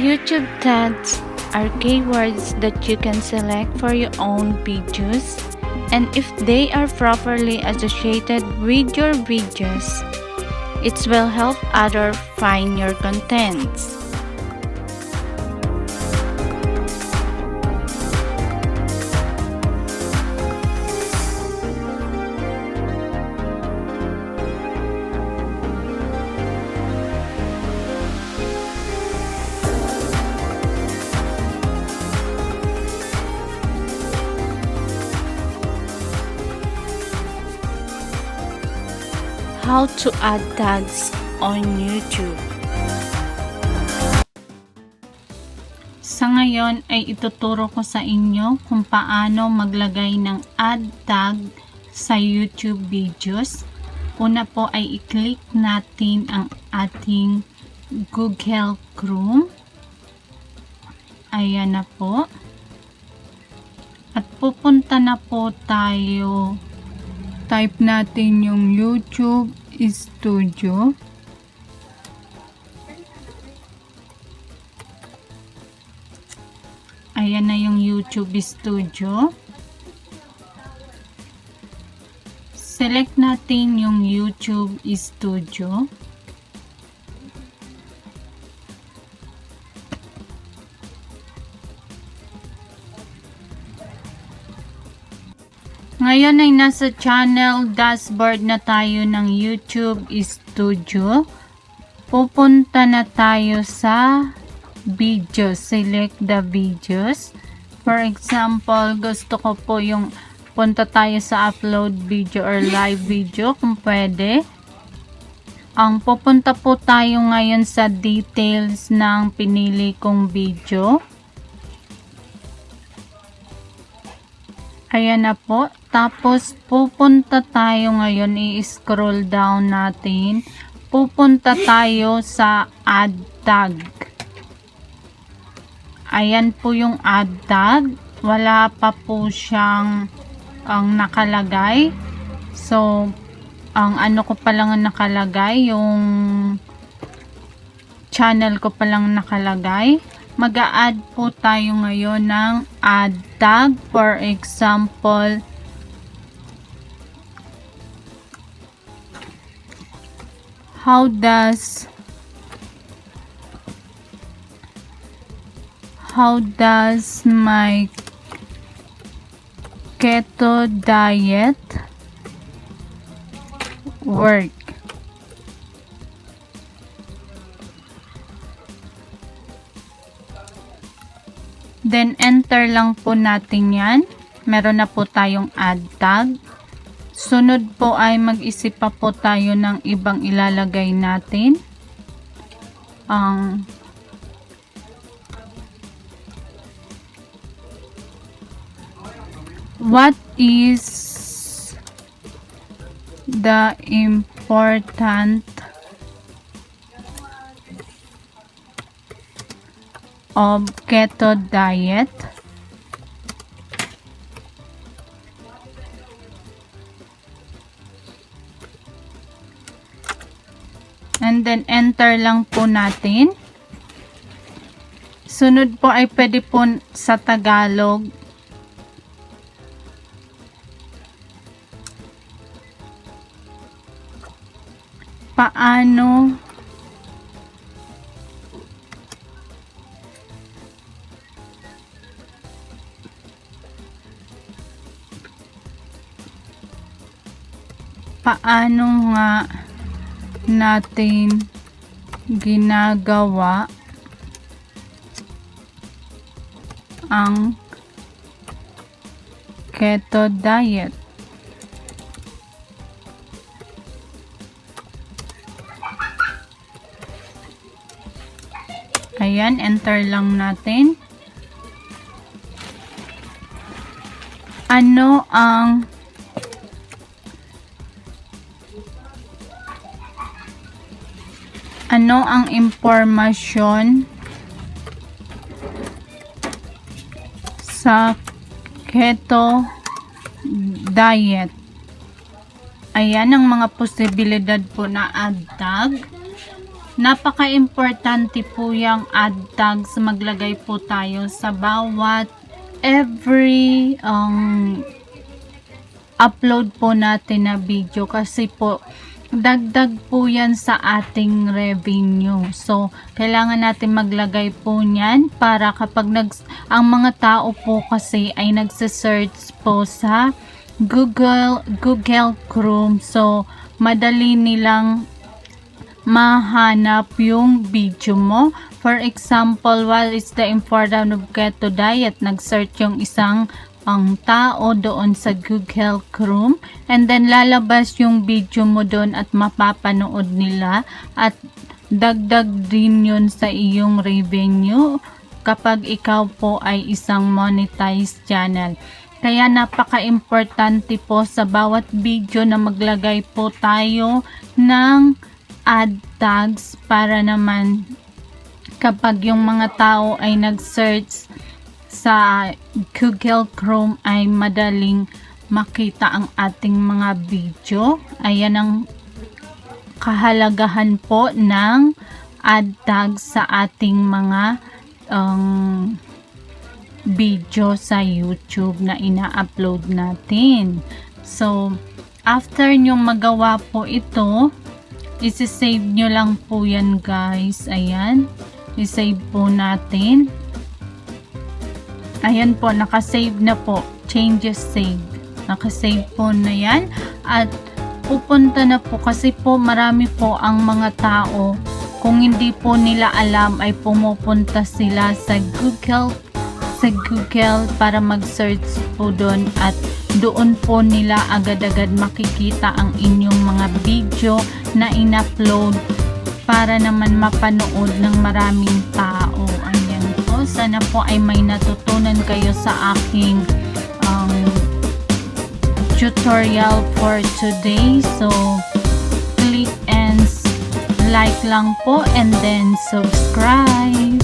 YouTube tags are keywords that you can select for your own videos, and if they are properly associated with your videos, it will help others find your contents. How to add tags on YouTube. Sa ngayon ay ituturo ko sa inyo kung paano maglagay ng add tag sa YouTube videos. Una po ay i-click natin ang ating Google Chrome. Ayan na po. At pupunta na po tayo. Type natin yung YouTube Studio. Ayan na yung YouTube Studio. Select natin yung YouTube Studio. Ngayon ay nasa channel dashboard na tayo ng YouTube Studio. Pupunta na tayo sa videos. Select the videos. For example, gusto ko po yung punta tayo sa upload video or live video kung pwede. Pupunta po tayo ngayon sa details ng pinili kong video. Ayan na po. Tapos, pupunta tayo ngayon, i-scroll down natin. Pupunta tayo sa add tag. Ayan po yung add tag. Wala pa po siyang nakalagay. So, ang ano ko pa lang nakalagay, yung channel ko pa lang nakalagay. Mag-a-add po tayo ngayon ng add tag. For example, how does my keto diet work? Then, enter lang po natin yan. Meron na po tayong add tag. Sunod po ay mag-isip pa po tayo ng ibang ilalagay natin. What is the important of keto diet? And then enter lang po natin. Sunod po ay pwede po sa Tagalog. Paano nga natin ginagawa ang keto diet? Ayan, enter lang natin. Ano ang impormasyon sa keto diet? Ayan ang mga posibilidad po na add tag. napaka-importante po yung ad tags. Maglagay po tayo sa bawat every upload po natin na video, kasi po dagdag po yan sa ating revenue. So kailangan natin maglagay po niyan para kapag ang mga tao po kasi ay nagse-search po sa Google Chrome, so madali nilang mahanap yung video mo. For example, what is the importance of keto diet? Nag-search yung isang tao doon sa Google Chrome, and then lalabas yung video mo doon at mapapanood nila, at dagdag din yun sa iyong revenue kapag ikaw po ay isang monetized channel. Kaya napaka-importante po sa bawat video na maglagay po tayo ng ad tags para naman kapag yung mga tao ay nag-search sa Google Chrome ay madaling makita ang ating mga video. Ayan ang kahalagahan po ng ad tags sa ating mga video sa YouTube na ina-upload natin. So after nyong magawa po ito, isi-save nyo lang po yan guys. Ayan, i-save po natin. Ayan po, nakasave na po. Changes save. Nakasave po na yan. At pupunta na po, kasi po marami po ang mga tao, kung hindi po nila alam ay pumupunta sila sa Google para mag-search po doon, at doon po nila agad-agad makikita ang inyong mga video na in-upload para naman mapanood ng maraming tao. Ayan po, sana po ay may natutunan kayo sa aking tutorial for today. So click and like lang po, and then subscribe.